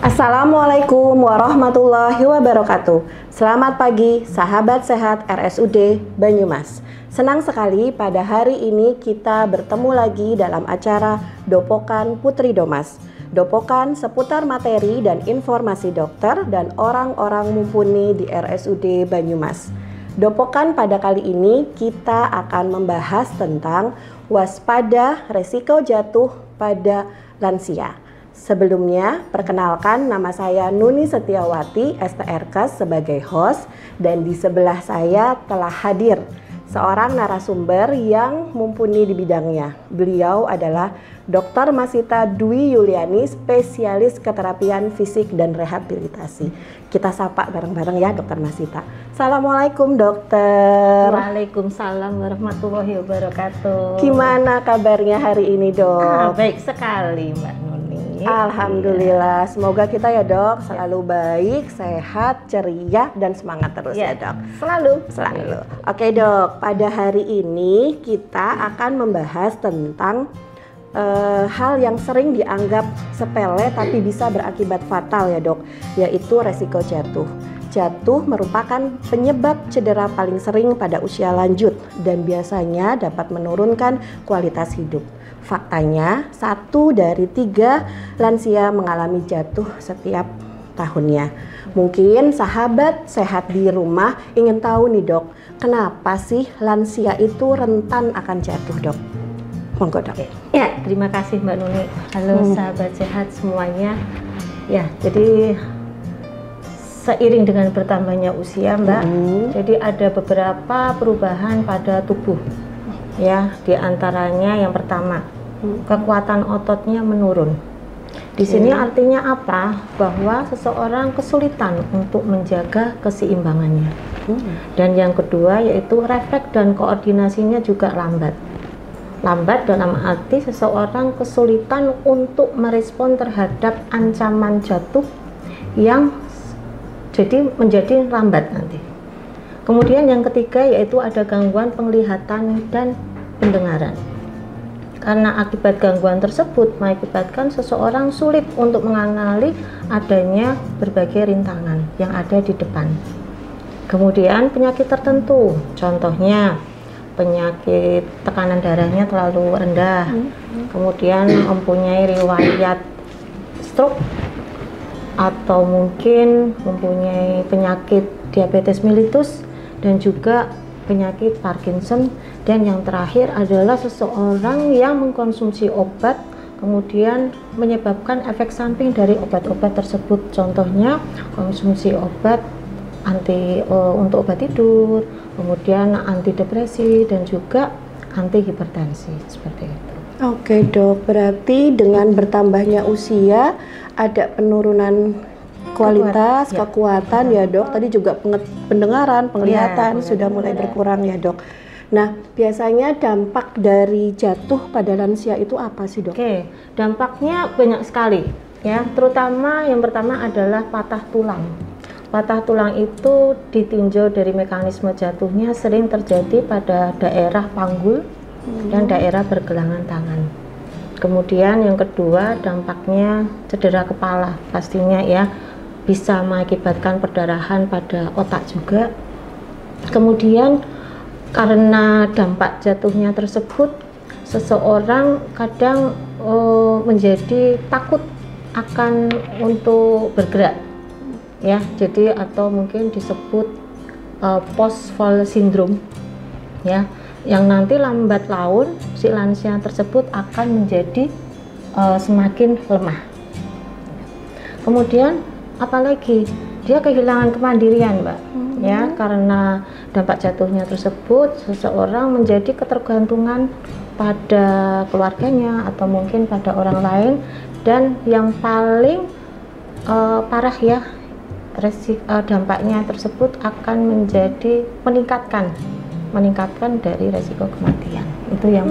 Assalamualaikum warahmatullahi wabarakatuh. Selamat pagi sahabat sehat RSUD Banyumas. Senang sekali pada hari ini kita bertemu lagi dalam acara Dopokan Putri Domas. Dopokan seputar materi dan informasi dokter dan orang-orang mumpuni di RSUD Banyumas. Dopokan pada kali ini kita akan membahas tentang waspada resiko jatuh pada lansia. Sebelumnya, perkenalkan nama saya Nuni Setiawati, STRK sebagai host, dan di sebelah saya telah hadir seorang narasumber yang mumpuni di bidangnya. Beliau adalah Dr. Masita Dwi Yuliani, spesialis keterapian fisik dan rehabilitasi. Kita sapa bareng-bareng ya Dr. Masita. Assalamualaikum dokter. Waalaikumsalam warahmatullahi wabarakatuh. Gimana kabarnya hari ini dok? Baik sekali Mbak Nuni. Alhamdulillah, semoga kita ya dok selalu baik, sehat, ceria, dan semangat terus ya dok. Selalu. Oke dok, pada hari ini kita akan membahas tentang hal yang sering dianggap sepele tapi bisa berakibat fatal ya dok, yaitu resiko jatuh. Jatuh merupakan penyebab cedera paling sering pada usia lanjut dan biasanya dapat menurunkan kualitas hidup. Faktanya, 1 dari 3 lansia mengalami jatuh setiap tahunnya. Mungkin sahabat sehat di rumah ingin tahu nih dok, kenapa sih lansia itu rentan akan jatuh dok? Monggo dok. Ya, terima kasih Mbak Nuni. Halo sahabat sehat semuanya. Ya, jadi seiring dengan bertambahnya usia Mbak, jadi ada beberapa perubahan pada tubuh. Ya, diantaranya yang pertama, kekuatan ototnya menurun. Di sini artinya apa? Bahwa seseorang kesulitan untuk menjaga keseimbangannya. Dan yang kedua yaitu refleks dan koordinasinya juga lambat. Lambat dalam arti seseorang kesulitan untuk merespon terhadap ancaman jatuh yang jadi menjadi lambat nanti. Kemudian yang ketiga yaitu ada gangguan penglihatan dan pendengaran. Karena akibat gangguan tersebut mengakibatkan seseorang sulit untuk mengenali adanya berbagai rintangan yang ada di depan. Kemudian penyakit tertentu, contohnya penyakit tekanan darahnya terlalu rendah, kemudian mempunyai riwayat stroke, atau mungkin mempunyai penyakit diabetes mellitus dan juga penyakit Parkinson. Dan yang terakhir adalah seseorang yang mengkonsumsi obat kemudian menyebabkan efek samping dari obat-obat tersebut, contohnya konsumsi obat untuk obat tidur, kemudian antidepresi dan juga antihipertensi seperti itu. Oke dok, berarti dengan bertambahnya usia ada penurunan kualitas, kekuatan ya dok. Tadi juga pendengaran, penglihatan sudah mulai berkurang ya dok. Nah, biasanya dampak dari jatuh pada lansia itu apa sih dok? Oke, dampaknya banyak sekali ya. Terutama yang pertama adalah patah tulang. Patah tulang itu ditinjau dari mekanisme jatuhnya sering terjadi pada daerah panggul dan daerah pergelangan tangan. Kemudian yang kedua dampaknya cedera kepala pastinya ya, bisa mengakibatkan perdarahan pada otak juga. Kemudian karena dampak jatuhnya tersebut seseorang kadang menjadi takut akan untuk bergerak ya, jadi atau mungkin disebut post fall syndrome ya, yang nanti lambat laun si lansia tersebut akan menjadi semakin lemah. Kemudian apalagi dia kehilangan kemandirian Mbak ya, karena dampak jatuhnya tersebut seseorang menjadi ketergantungan pada keluarganya atau mungkin pada orang lain. Dan yang paling parah ya, dampaknya tersebut akan menjadi meningkatkan meningkatkan dari resiko kematian. Itu yang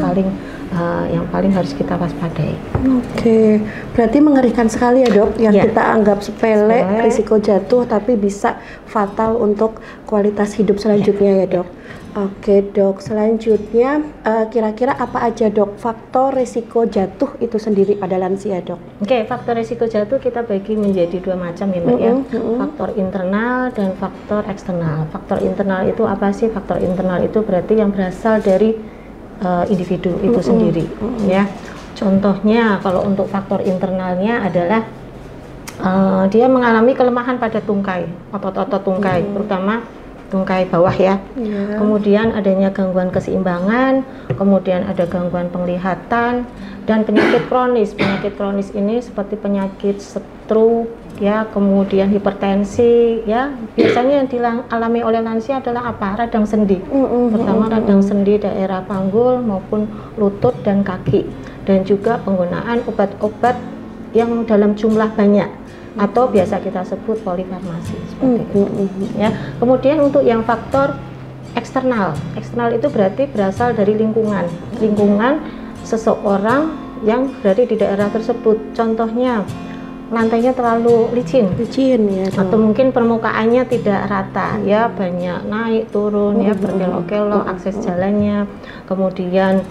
paling harus kita waspadai. Oke, berarti mengerikan sekali ya dok, yang kita anggap sepele, risiko jatuh tapi bisa fatal untuk kualitas hidup selanjutnya ya dok. Oke dok, selanjutnya kira-kira apa aja dok faktor risiko jatuh itu sendiri pada lansia dok? Oke, faktor risiko jatuh kita bagi menjadi dua macam ya mbak ya. Faktor internal dan faktor eksternal. Faktor internal itu apa sih? Faktor internal itu berarti yang berasal dari individu itu sendiri ya. Contohnya kalau untuk faktor internalnya adalah dia mengalami kelemahan pada tungkai, otot-otot tungkai, terutama tungkai bawah ya. Kemudian adanya gangguan keseimbangan, kemudian ada gangguan penglihatan dan penyakit kronis. Penyakit kronis ini seperti penyakit stroke ya, kemudian hipertensi ya. Biasanya yang dialami oleh lansia adalah apa? Radang sendi. Pertama radang sendi daerah panggul maupun lutut dan kaki, dan juga penggunaan obat-obat yang dalam jumlah banyak atau biasa kita sebut polifarmasi seperti itu ya. Kemudian untuk yang faktor eksternal itu berarti berasal dari lingkungan seseorang yang berada di daerah tersebut. Contohnya lantainya terlalu licin ya, atau mungkin permukaannya tidak rata ya, banyak naik turun ya, berkelok-kelok akses jalannya, kemudian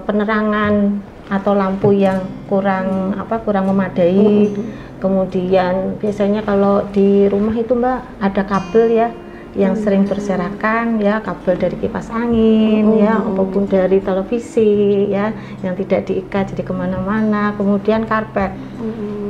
penerangan atau lampu yang kurang memadai. Kemudian biasanya kalau di rumah itu mbak ada kabel ya yang sering berserakan ya, kabel dari kipas angin ya, ataupun dari televisi ya yang tidak diikat jadi kemana-mana. Kemudian karpet,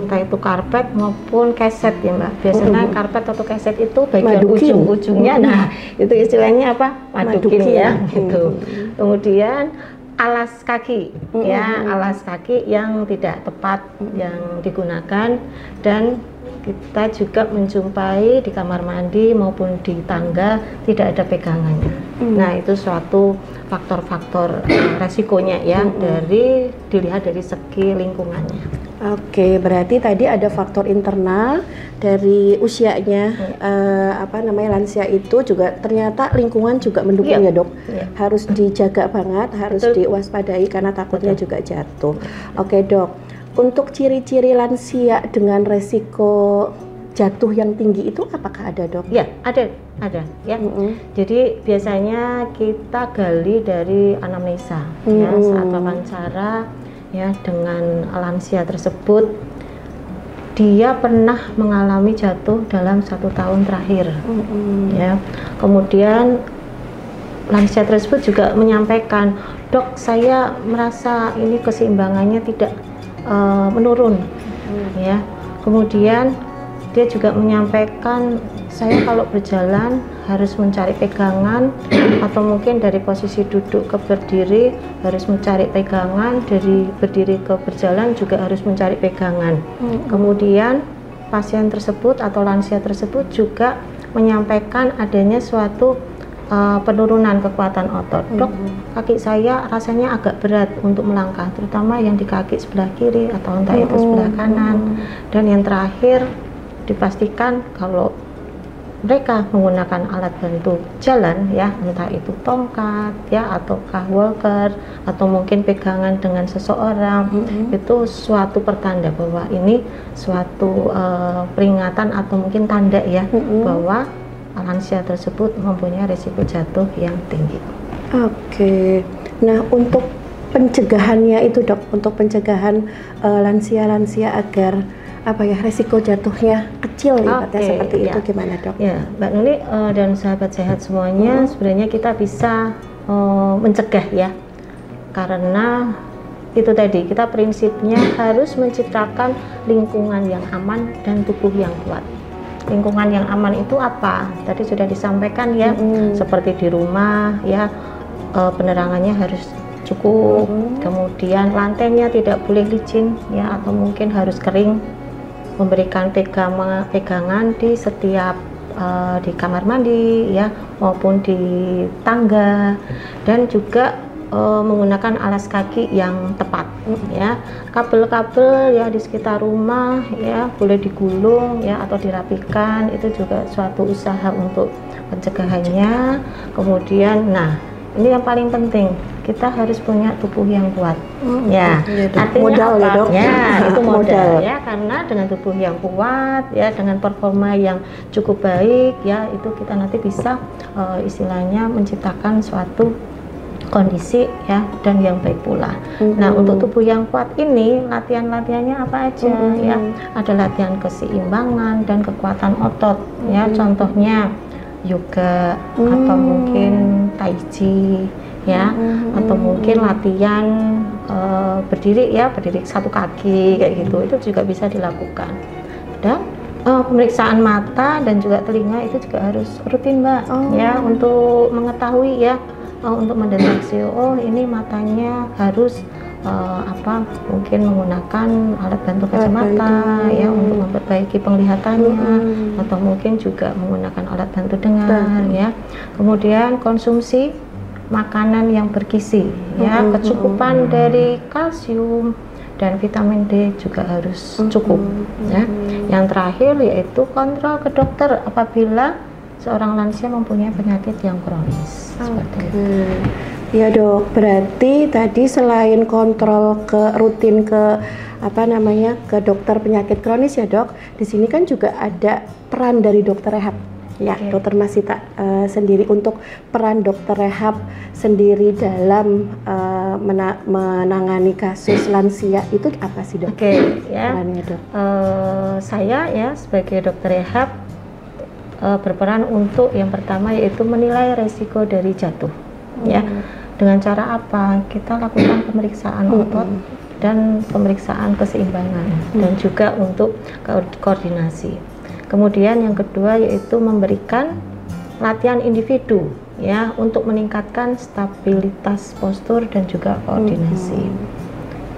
entah itu karpet maupun keset ya mbak. Biasanya karpet atau keset itu bagian ujung-ujungnya, nah itu istilahnya apa? Madukin ya gitu. Kemudian alas kaki ya, alas kaki yang tidak tepat yang digunakan, dan kita juga menjumpai di kamar mandi maupun di tangga tidak ada pegangannya. Nah itu suatu faktor-faktor resikonya ya, dari dilihat dari segi lingkungannya. Oke, berarti tadi ada faktor internal dari usianya, lansia itu juga ternyata lingkungan juga mendukung ya dok. Harus dijaga banget, harus diwaspadai karena takutnya juga jatuh. Oke dok, untuk ciri-ciri lansia dengan resiko jatuh yang tinggi itu apakah ada dok? Ya, ada ya. Jadi biasanya kita gali dari anamnesa ya, saat wawancara ya dengan lansia tersebut, dia pernah mengalami jatuh dalam 1 tahun terakhir ya. Kemudian lansia tersebut juga menyampaikan, dok saya merasa ini keseimbangannya tidak menurun ya. Kemudian dia juga menyampaikan, saya kalau berjalan harus mencari pegangan, atau mungkin dari posisi duduk ke berdiri harus mencari pegangan, dari berdiri ke berjalan juga harus mencari pegangan. Kemudian pasien tersebut atau lansia tersebut juga menyampaikan adanya suatu penurunan kekuatan otot. Dok, kaki saya rasanya agak berat untuk melangkah, terutama yang di kaki sebelah kiri atau entah itu sebelah kanan. Dan yang terakhir dipastikan kalau mereka menggunakan alat bantu jalan ya, entah itu tongkat ya, ataukah walker, atau mungkin pegangan dengan seseorang, itu suatu pertanda bahwa ini suatu peringatan atau mungkin tanda ya bahwa lansia tersebut mempunyai risiko jatuh yang tinggi. Oke, nah untuk pencegahannya itu dok, untuk pencegahan lansia-lansia agar resiko jatuhnya kecil seperti itu gimana dok? Ya, Mbak Nuni dan sahabat sehat semuanya, sebenarnya kita bisa mencegah ya, karena itu tadi kita prinsipnya harus menciptakan lingkungan yang aman dan tubuh yang kuat. Lingkungan yang aman itu apa? Tadi sudah disampaikan ya, seperti di rumah ya, penerangannya harus cukup, kemudian lantainya tidak boleh licin ya, atau mungkin harus kering, memberikan pegangan di setiap di kamar mandi ya, maupun di tangga, dan juga menggunakan alas kaki yang tepat ya. Kabel-kabel ya di sekitar rumah ya boleh digulung ya atau dirapikan, itu juga suatu usaha untuk pencegahannya. Kemudian, nah ini yang paling penting, kita harus punya tubuh yang kuat. Ya, artinya modal apa? Ya dok. Ya, itu modal ya, karena dengan tubuh yang kuat ya, dengan performa yang cukup baik ya, itu kita nanti bisa istilahnya menciptakan suatu kondisi ya dan yang baik pula. Nah, untuk tubuh yang kuat ini latihan-latihannya apa aja ya? Ada latihan keseimbangan dan kekuatan otot ya. Contohnya yoga atau mungkin tai chi ya, atau mungkin latihan berdiri ya, berdiri satu kaki kayak gitu. Itu juga bisa dilakukan. Dan pemeriksaan mata dan juga telinga itu juga harus rutin, Mbak, ya, untuk mengetahui ya, untuk mendeteksi oh ini matanya harus mungkin menggunakan alat bantu kacamata ya untuk memperbaiki penglihatannya, atau mungkin juga menggunakan alat bantu dengar ya. Kemudian konsumsi makanan yang bergizi ya, kecukupan dari kalsium dan vitamin D juga harus cukup ya. Yang terakhir yaitu kontrol ke dokter apabila seorang lansia mempunyai penyakit yang kronis. Seperti itu. Ya dok, berarti tadi selain kontrol rutin ke ke dokter penyakit kronis ya dok, di sini kan juga ada peran dari dokter rehab. Ya, dokter Masita sendiri, untuk peran dokter rehab sendiri dalam menangani kasus lansia itu apa sih dok? Ya. Perannya, dok. Saya ya sebagai dokter rehab berperan untuk yang pertama yaitu menilai resiko dari jatuh. Ya. Dengan cara apa? Kita lakukan pemeriksaan otot dan pemeriksaan keseimbangan dan juga untuk koordinasi. Kemudian yang kedua yaitu memberikan latihan individu ya untuk meningkatkan stabilitas postur dan juga koordinasi.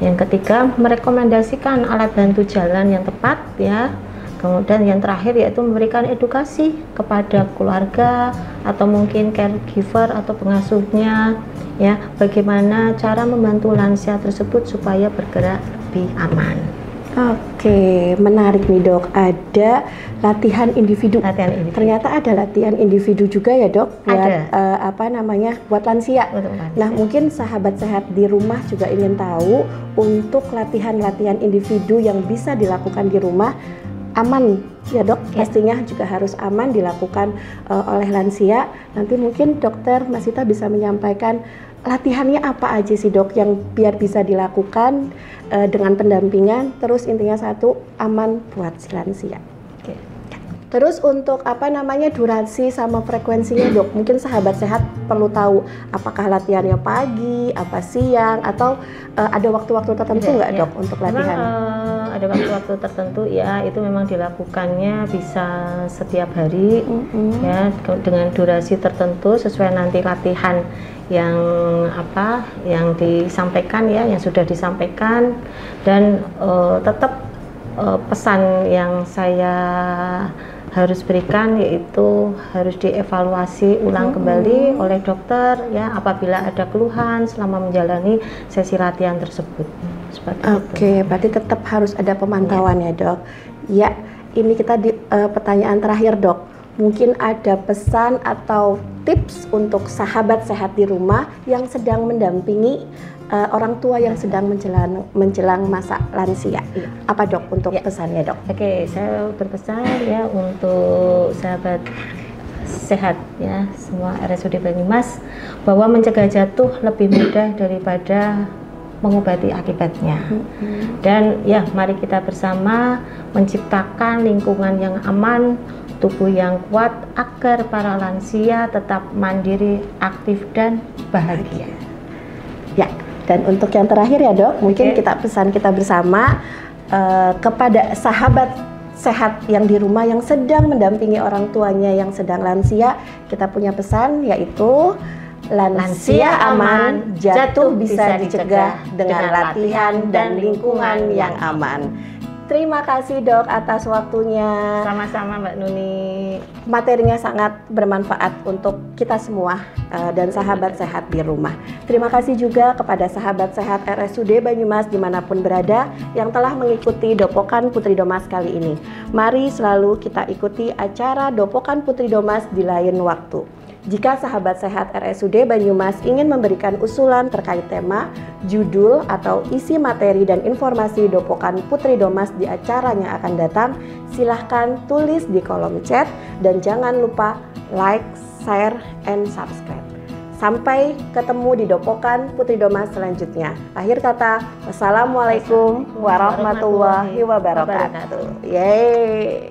Yang ketiga, merekomendasikan alat bantu jalan yang tepat ya. Kemudian yang terakhir yaitu memberikan edukasi kepada keluarga atau mungkin caregiver atau pengasuhnya ya, bagaimana cara membantu lansia tersebut supaya bergerak lebih aman. Oke, menarik nih dok. Ada latihan individu. Ternyata ada latihan individu juga ya dok. Buat buat lansia. Nah, mungkin sahabat sehat di rumah juga ingin tahu untuk latihan-latihan individu yang bisa dilakukan di rumah aman ya dok. Pastinya juga harus aman dilakukan oleh lansia. Nanti mungkin dokter Masita bisa menyampaikan latihannya apa aja sih dok yang biar bisa dilakukan dengan pendampingan, terus intinya satu, aman buat si lansia. Terus untuk durasi sama frekuensinya dok, mungkin sahabat sehat perlu tahu apakah latihannya pagi, apa siang, atau ada waktu-waktu tertentu nggak dok untuk latihan? Ada waktu-waktu tertentu ya, itu memang dilakukannya bisa setiap hari ya, dengan durasi tertentu sesuai nanti latihan yang disampaikan ya, yang sudah disampaikan. Dan tetap pesan yang saya harus berikan yaitu harus dievaluasi ulang kembali oleh dokter ya apabila ada keluhan selama menjalani sesi latihan tersebut. Oke, berarti tetap harus ada pemantauan ya dok. Ya, ini kita di pertanyaan terakhir dok. Mungkin ada pesan atau tips untuk sahabat sehat di rumah yang sedang mendampingi orang tua yang sedang menjelang masa lansia. Apa dok untuk pesannya dok? Oke, saya berpesan ya untuk sahabat sehat ya semua RSUD Banyumas bahwa mencegah jatuh lebih mudah daripada mengobati akibatnya. Dan ya, mari kita bersama menciptakan lingkungan yang aman, tubuh yang kuat agar para lansia tetap mandiri, aktif dan bahagia. Ya, dan untuk yang terakhir ya dok, mungkin kita pesan kita bersama kepada sahabat sehat yang di rumah yang sedang mendampingi orang tuanya yang sedang lansia, kita punya pesan yaitu lansia aman, jatuh bisa dicegah dengan latihan dan lingkungan yang aman. Terima kasih Dok atas waktunya. Sama-sama Mbak Nuni. Materinya sangat bermanfaat untuk kita semua dan sahabat sehat di rumah. Terima kasih juga kepada sahabat sehat RSUD Banyumas dimanapun berada yang telah mengikuti Dopokan Putri Domas kali ini. Mari selalu kita ikuti acara Dopokan Putri Domas di lain waktu. Jika sahabat sehat RSUD Banyumas ingin memberikan usulan terkait tema, judul, atau isi materi dan informasi Dopokan Putri Domas di acara yang akan datang, silahkan tulis di kolom chat dan jangan lupa like, share, and subscribe. Sampai ketemu di Dopokan Putri Domas selanjutnya. Akhir kata, wassalamualaikum warahmatullahi wabarakatuh. Yeay.